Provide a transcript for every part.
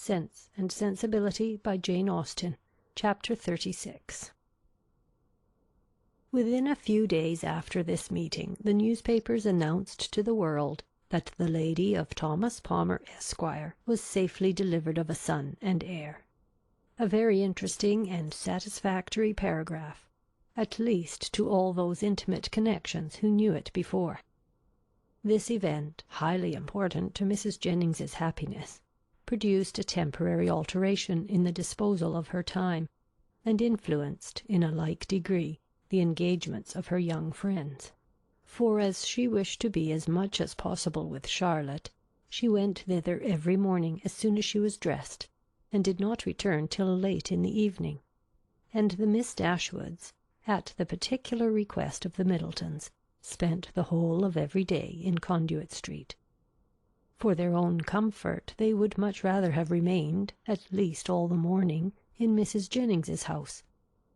Sense and Sensibility by Jane Austen, Chapter 36. Within a few days after this meeting, the newspapers announced to the world that the lady of Thomas Palmer, Esquire, was safely delivered of a son and heir. A very interesting and satisfactory paragraph, at least to all those intimate connections who knew it before. This event, highly important to Mrs. Jennings's happiness, produced a temporary alteration in the disposal of her time, and influenced, in a like degree, the engagements of her young friends. For as she wished to be as much as possible with Charlotte, she went thither every morning as soon as she was dressed, and did not return till late in the evening, and the Miss Dashwoods, at the particular request of the Middletons, spent the whole of every day in Conduit Street. For their own comfort, they would much rather have remained, at least all the morning, in Mrs. Jennings's house,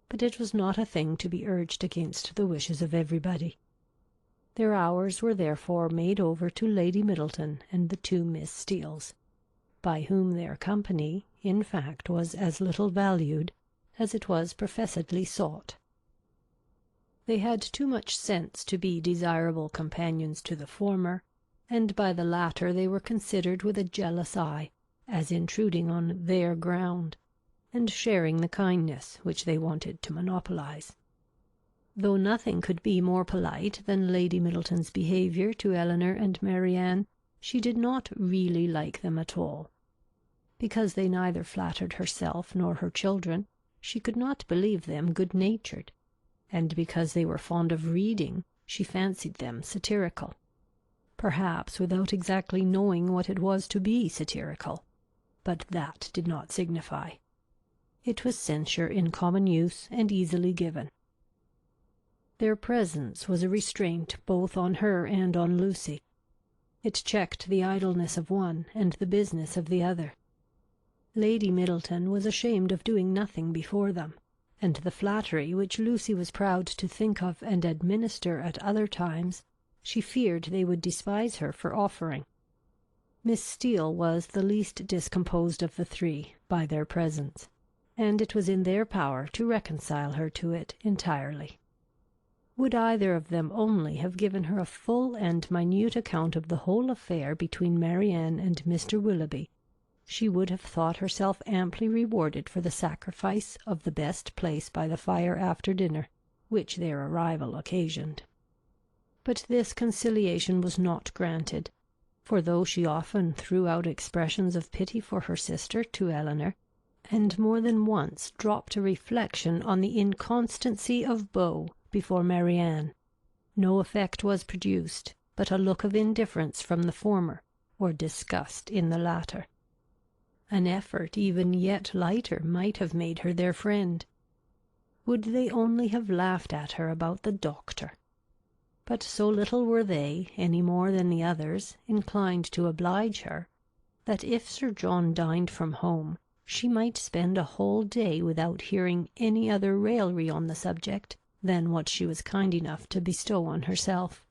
but it was not a thing to be urged against the wishes of everybody. Their hours were therefore made over to Lady Middleton and the two Miss Steeles, by whom their company, in fact, was as little valued as it was professedly sought. They had too much sense to be desirable companions to the former, and by the latter they were considered with a jealous eye, as intruding on their ground, and sharing the kindness which they wanted to monopolize. Though nothing could be more polite than Lady Middleton's behaviour to Elinor and Marianne, she did not really like them at all. Because they neither flattered herself nor her children, she could not believe them good-natured, and because they were fond of reading, she fancied them satirical, perhaps without exactly knowing what it was to be satirical, but that did not signify. It was censure in common use and easily given. Their presence was a restraint both on her and on Lucy. It checked the idleness of one and the business of the other. Lady Middleton was ashamed of doing nothing before them, and the flattery which Lucy was proud to think of and administer at other times, she feared they would despise her for offering. Miss Steele was the least discomposed of the three by their presence, and it was in their power to reconcile her to it entirely. Would either of them only have given her a full and minute account of the whole affair between Marianne and Mr. Willoughby, she would have thought herself amply rewarded for the sacrifice of the best place by the fire after dinner, which their arrival occasioned. But this conciliation was not granted, for though she often threw out expressions of pity for her sister to Elinor, and more than once dropped a reflection on the inconstancy of beaux before Marianne, no effect was produced but a look of indifference from the former, or disgust in the latter. An effort even yet lighter might have made her their friend. Would they only have laughed at her about the doctor? But so little were they, any more than the others, inclined to oblige her, that if Sir John dined from home, she might spend a whole day without hearing any other raillery on the subject than what she was kind enough to bestow on herself.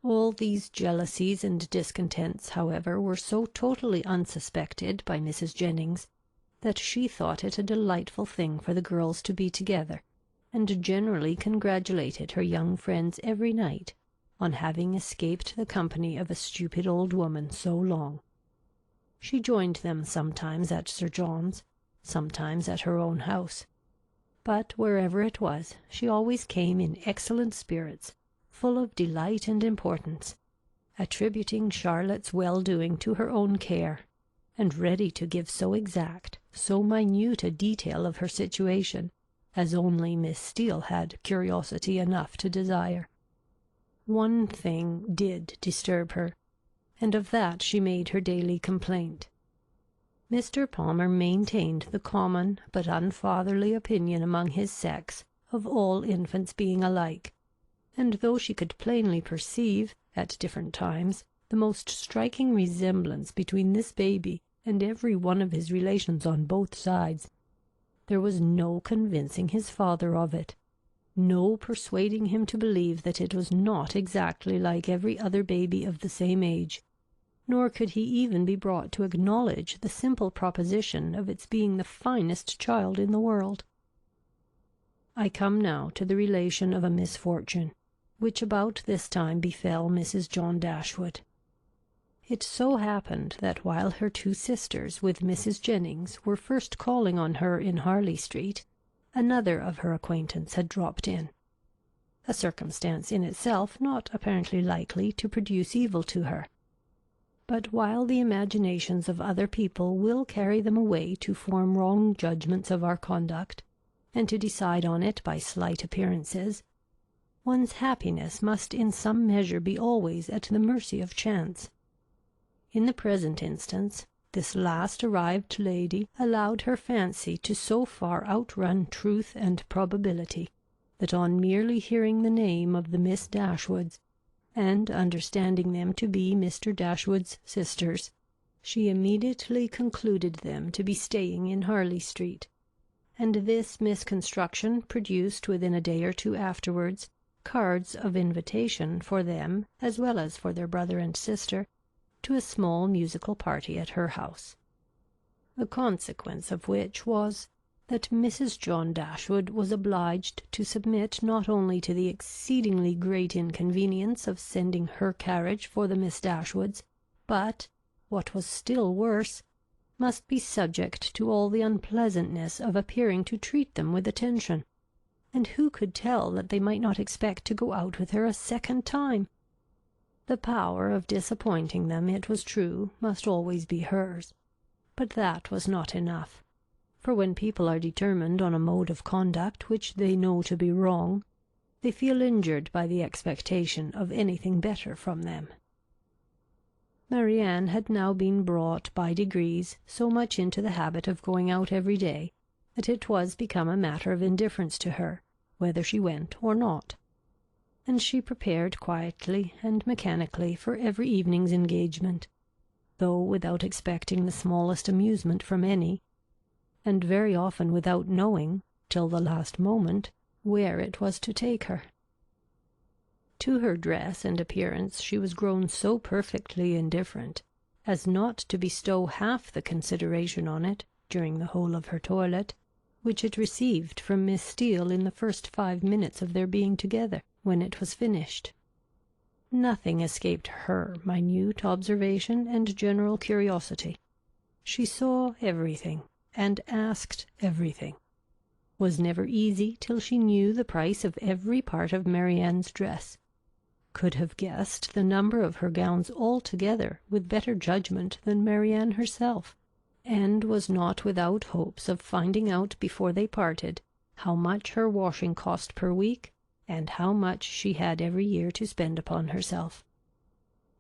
All these jealousies and discontents, however, were so totally unsuspected by Mrs. Jennings, that she thought it a delightful thing for the girls to be together, and generally congratulated her young friends every night on having escaped the company of a stupid old woman so long. She joined them sometimes at Sir John's, sometimes at her own house, but wherever it was, she always came in excellent spirits, full of delight and importance, attributing Charlotte's well-doing to her own care, and ready to give so exact, so minute a detail of her situation, as only Miss Steele had curiosity enough to desire. One thing did disturb her, and of that she made her daily complaint. Mr. Palmer maintained the common but unfatherly opinion among his sex of all infants being alike, and though she could plainly perceive, at different times, the most striking resemblance between this baby and every one of his relations on both sides, there was no convincing his father of it, no persuading him to believe that it was not exactly like every other baby of the same age, nor could he even be brought to acknowledge the simple proposition of its being the finest child in the world. I come now to the relation of a misfortune, which about this time befell Mrs. John Dashwood. It so happened that while her two sisters with Mrs. Jennings were first calling on her in Harley Street, another of her acquaintance had dropped in, a circumstance in itself not apparently likely to produce evil to her. But while the imaginations of other people will carry them away to form wrong judgments of our conduct, and to decide on it by slight appearances, one's happiness must in some measure be always at the mercy of chance. In the present instance, this last arrived lady allowed her fancy to so far outrun truth and probability, that on merely hearing the name of the Miss Dashwoods, and understanding them to be Mr. Dashwood's sisters, she immediately concluded them to be staying in Harley Street, and this misconstruction produced within a day or two afterwards cards of invitation for them, as well as for their brother and sister, to a small musical party at her house, the consequence of which was that Mrs. John Dashwood was obliged to submit not only to the exceedingly great inconvenience of sending her carriage for the Miss Dashwoods, but, what was still worse, must be subject to all the unpleasantness of appearing to treat them with attention. And who could tell that they might not expect to go out with her a second time? The power of disappointing them, it was true, must always be hers, but that was not enough, for when people are determined on a mode of conduct which they know to be wrong, they feel injured by the expectation of anything better from them. Marianne had now been brought by degrees so much into the habit of going out every day, that it was become a matter of indifference to her whether she went or not, and she prepared quietly and mechanically for every evening's engagement, though without expecting the smallest amusement from any, and very often without knowing, till the last moment, where it was to take her. To her dress and appearance she was grown so perfectly indifferent as not to bestow half the consideration on it, during the whole of her toilet, which it received from Miss Steele in the first 5 minutes of their being together, when it was finished. Nothing escaped her minute observation and general curiosity. She saw everything, and asked everything, was never easy till she knew the price of every part of Marianne's dress, could have guessed the number of her gowns altogether with better judgment than Marianne herself, and was not without hopes of finding out before they parted how much her washing cost per week, and how much she had every year to spend upon herself.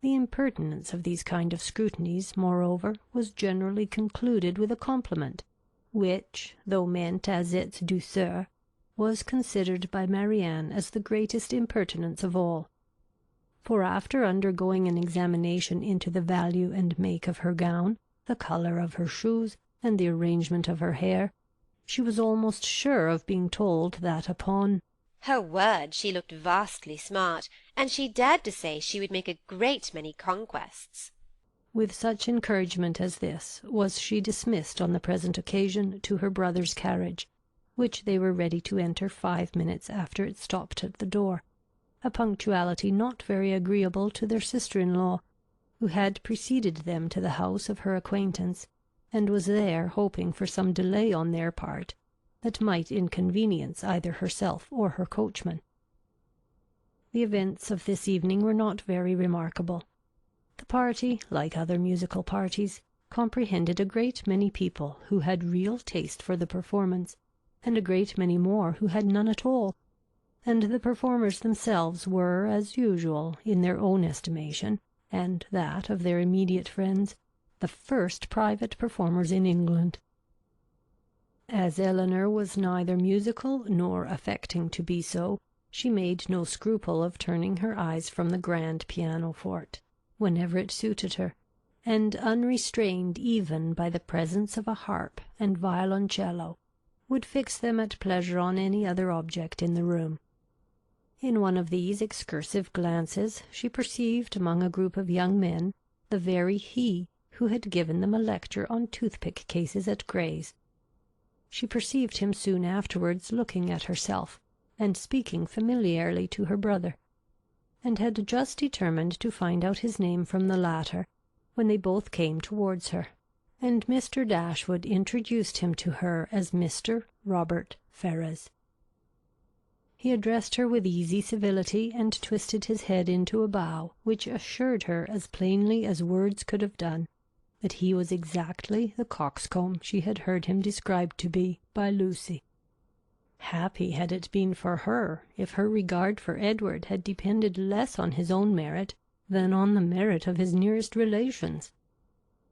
The impertinence of these kind of scrutinies, moreover, was generally concluded with a compliment, which, though meant as its douceur, was considered by Marianne as the greatest impertinence of all. For after undergoing an examination into the value and make of her gown, the colour of her shoes, and the arrangement of her hair, she was almost sure of being told that upon her word she looked vastly smart, and she dared to say she would make a great many conquests. With such encouragement as this was she dismissed on the present occasion to her brother's carriage, which they were ready to enter 5 minutes after it stopped at the door, a punctuality not very agreeable to their sister-in-law, who had preceded them to the house of her acquaintance, and was there hoping for some delay on their part that might inconvenience either herself or her coachman. The events of this evening were not very remarkable. The party, like other musical parties, comprehended a great many people who had real taste for the performance, and a great many more who had none at all, and the performers themselves were, as usual, in their own estimation, and that of their immediate friends, the first private performers in England. As Elinor was neither musical nor affecting to be so, she made no scruple of turning her eyes from the grand pianoforte, whenever it suited her, and unrestrained even by the presence of a harp and violoncello, would fix them at pleasure on any other object in the room. In one of these excursive glances she perceived among a group of young men, the very he who had given them a lecture on toothpick cases at Gray's. She perceived him soon afterwards looking at herself, and speaking familiarly to her brother, and had just determined to find out his name from the latter, when they both came towards her, and Mr. Dashwood introduced him to her as Mr. Robert Ferrars. He addressed her with easy civility, and twisted his head into a bow, which assured her as plainly as words could have done that he was exactly the coxcomb she had heard him described to be by Lucy. Happy had it been for her if her regard for Edward had depended less on his own merit than on the merit of his nearest relations,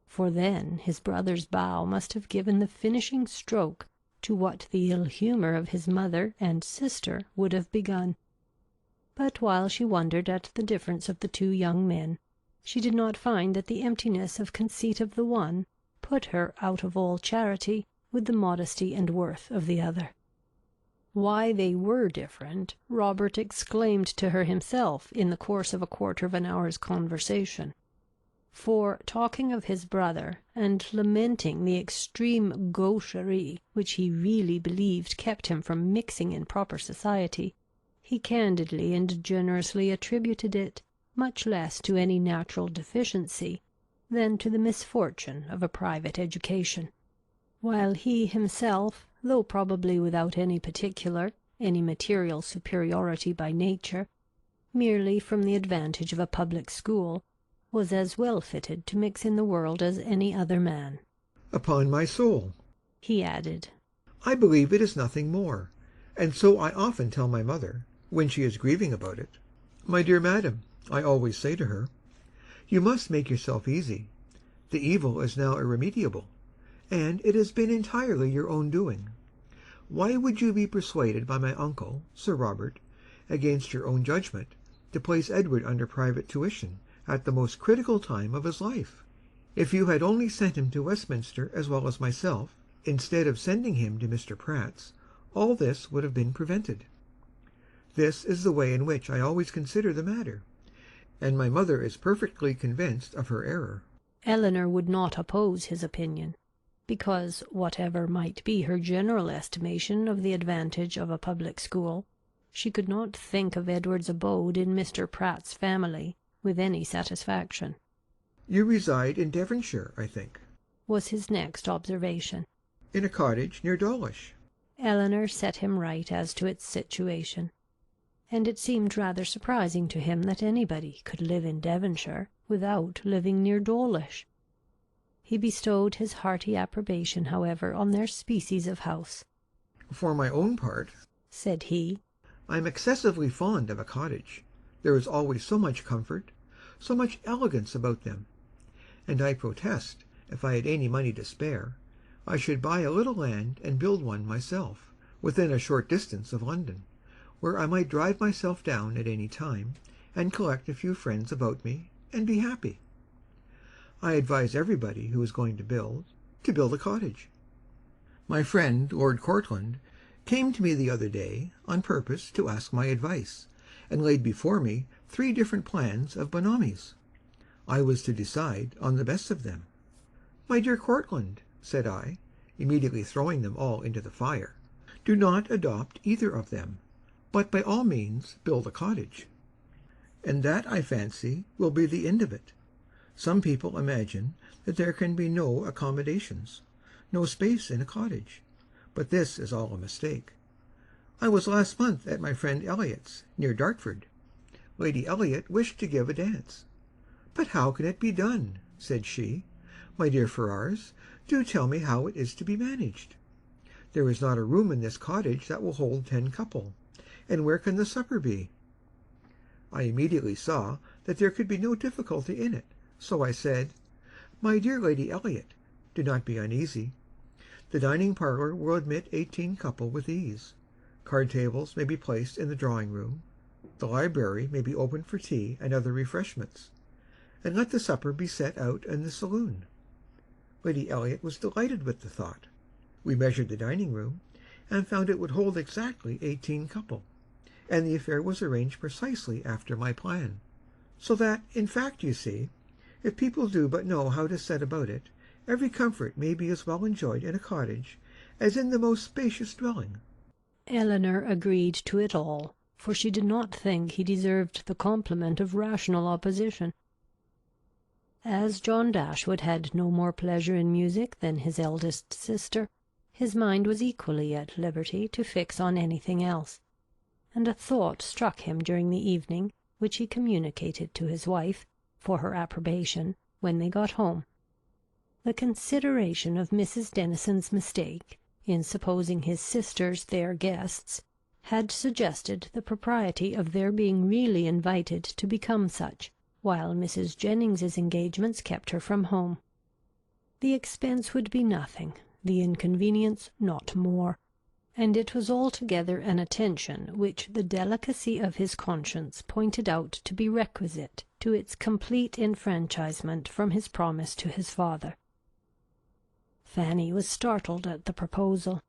for then his brother's bow must have given the finishing stroke to what the ill-humour of his mother and sister would have begun. But while she wondered at the difference of the two young men, she did not find that the emptiness of conceit of the one put her out of all charity with the modesty and worth of the other. Why they were different, Robert exclaimed to her himself in the course of a quarter of an hour's conversation. For, talking of his brother, and lamenting the extreme gaucherie which he really believed kept him from mixing in proper society, he candidly and generously attributed it much less to any natural deficiency than to the misfortune of a private education, while he himself, though probably without any material superiority by nature, merely from the advantage of a public school, was as well fitted to mix in the world as any other man. Upon my soul, he added, I believe it is nothing more, and so I often tell my mother, when she is grieving about it. My dear madam, I always say to her, you must make yourself easy. The evil is now irremediable, and it has been entirely your own doing. Why would you be persuaded by my uncle, Sir Robert, against your own judgment, to place Edward under private tuition at the most critical time of his life? If you had only sent him to Westminster as well as myself, instead of sending him to Mr. Pratt's, all this would have been prevented. This is the way in which I always consider the matter, and my mother is perfectly convinced of her error. Elinor would not oppose his opinion, because, whatever might be her general estimation of the advantage of a public school, she could not think of Edward's abode in Mr. Pratt's family with any satisfaction. You reside in Devonshire, I think, was his next observation. In a cottage near Dawlish. Elinor set him right as to its situation, and it seemed rather surprising to him that anybody could live in Devonshire without living near Dawlish. He bestowed his hearty approbation, however, on their species of house. For my own part, said he, I am excessively fond of a cottage. There is always so much comfort, so much elegance about them, and I protest, if I had any money to spare, I should buy a little land and build one myself, within a short distance of London, where I might drive myself down at any time, and collect a few friends about me, and be happy. I advise everybody who is going to build a cottage. My friend Lord Courtland came to me the other day on purpose to ask my advice, and laid before me 3 different plans of bonomies. I was to decide on the best of them. My dear Courtland, said I, immediately throwing them all into the fire, do not adopt either of them, but by all means build a cottage. And that, I fancy, will be the end of it. Some people imagine that there can be no accommodations, no space in a cottage, but this is all a mistake. I was last month at my friend Elliot's, near Dartford. Lady Elliot wished to give a dance. But how can it be done? Said she. My dear Ferrars, do tell me how it is to be managed. There is not a room in this cottage that will hold 10 couple, and where can the supper be? I immediately saw that there could be no difficulty in it, so I said, My dear Lady Elliot, do not be uneasy. The dining parlour will admit 18 couple with ease. Card tables may be placed in the drawing room. The library may be opened for tea and other refreshments, and let the supper be set out in the saloon. Lady Elliot was delighted with the thought. We measured the dining room, and found it would hold exactly 18 couple, and the affair was arranged precisely after my plan, so that, in fact, you see, If people do but know how to set about it, every comfort may be as well enjoyed in a cottage as in the most spacious dwelling." Elinor agreed to it all, for she did not think he deserved the compliment of rational opposition. As John Dashwood had no more pleasure in music than his eldest sister, his mind was equally at liberty to fix on anything else, and a thought struck him during the evening, which he communicated to his wife, for her approbation, when they got home. The consideration of Mrs. Dennison's mistake, in supposing his sisters their guests, had suggested the propriety of their being really invited to become such, while Mrs. Jennings's engagements kept her from home. The expense would be nothing, the inconvenience not more, and it was altogether an attention which the delicacy of his conscience pointed out to be requisite to its complete enfranchisement from his promise to his father. Fanny was startled at the proposal.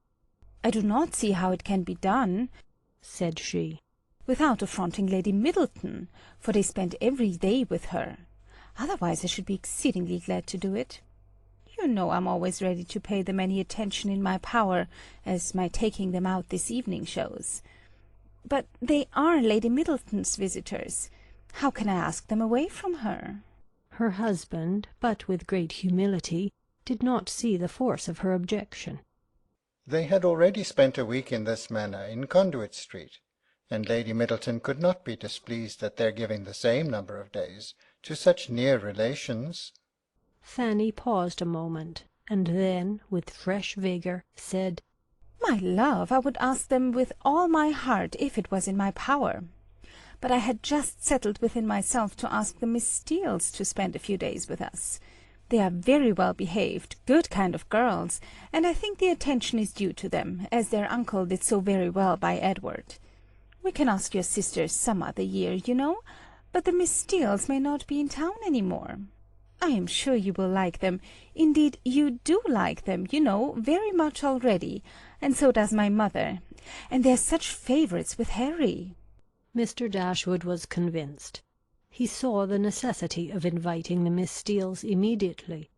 "I do not see how it can be done," said she, "without affronting Lady Middleton, for they spend every day with her. Otherwise I should be exceedingly glad to do it. You know I'm always ready to pay them any attention in my power, as my taking them out this evening shows. But they are Lady Middleton's visitors. How can I ask them away from her?" Her husband, but with great humility, did not see the force of her objection. They had already spent a week in this manner in Conduit Street, and Lady Middleton could not be displeased at their giving the same number of days to such near relations. Fanny paused a moment, and then, with fresh vigour, said, "My love, I would ask them with all my heart if it was in my power. But I had just settled within myself to ask the Miss Steeles to spend a few days with us. They are very well behaved, good kind of girls, and I think the attention is due to them, as their uncle did so very well by Edward. We can ask your sisters some other year, you know, but the Miss Steeles may not be in town any more. I am sure you will like them. Indeed, you do like them, you know, very much already, and so does my mother. And they are such favourites with Harry." Mr. Dashwood was convinced. He saw the necessity of inviting the Miss Steeles immediately,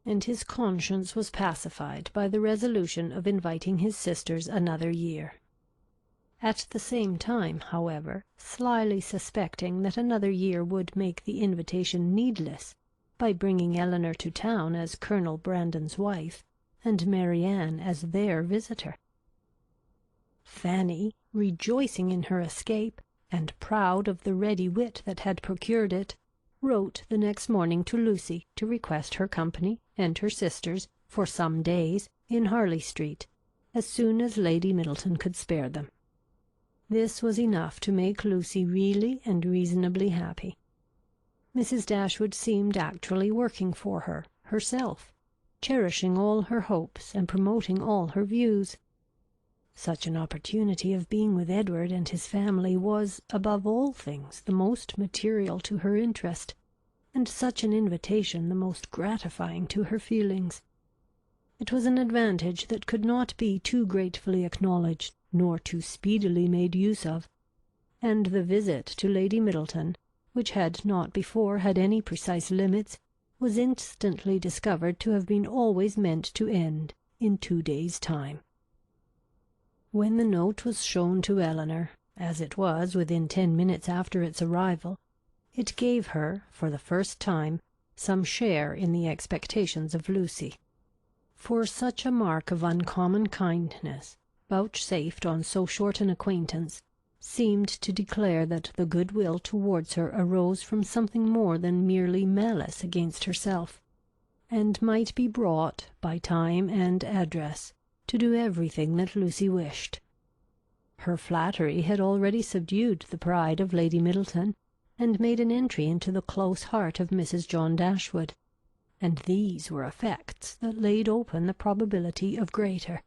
and his conscience was pacified by the resolution of inviting his sisters another year. At the same time, however, slyly suspecting that another year would make the invitation needless, by bringing Elinor to town as Colonel Brandon's wife, and Marianne as their visitor. Fanny, rejoicing in her escape, and proud of the ready wit that had procured it, wrote the next morning to Lucy to request her company and her sisters for some days in Harley Street, as soon as Lady Middleton could spare them. This was enough to make Lucy really and reasonably happy. Mrs. Dashwood seemed actually working for her, herself, cherishing all her hopes and promoting all her views. Such an opportunity of being with Edward and his family was, above all things, the most material to her interest, and such an invitation the most gratifying to her feelings. It was an advantage that could not be too gratefully acknowledged, nor too speedily made use of, and the visit to Lady Middleton, which had not before had any precise limits, was instantly discovered to have been always meant to end in 2 days' time. When the note was shown to Elinor, as it was within 10 minutes after its arrival, it gave her, for the first time, some share in the expectations of Lucy. For such a mark of uncommon kindness, vouchsafed on so short an acquaintance, seemed to declare that the goodwill towards her arose from something more than merely malice against herself, and might be brought, by time and address, to do everything that Lucy wished. Her flattery had already subdued the pride of Lady Middleton, and made an entry into the close heart of Mrs. John Dashwood, and these were effects that laid open the probability of greater.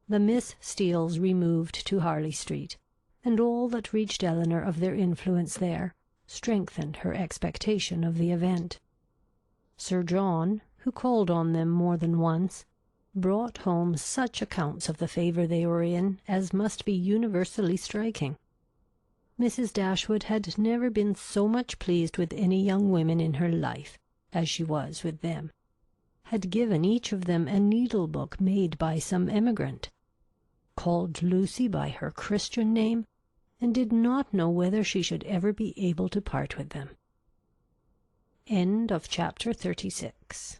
The Miss Steeles removed to Harley Street, and all that reached Elinor of their influence there strengthened her expectation of the event. Sir John, who called on them more than once, brought home such accounts of the favour they were in as must be universally striking. Mrs. Dashwood had never been so much pleased with any young women in her life as she was with them, had given each of them a needle-book made by some emigrant, called Lucy by her Christian name, and did not know whether she should ever be able to part with them. Chapter 36.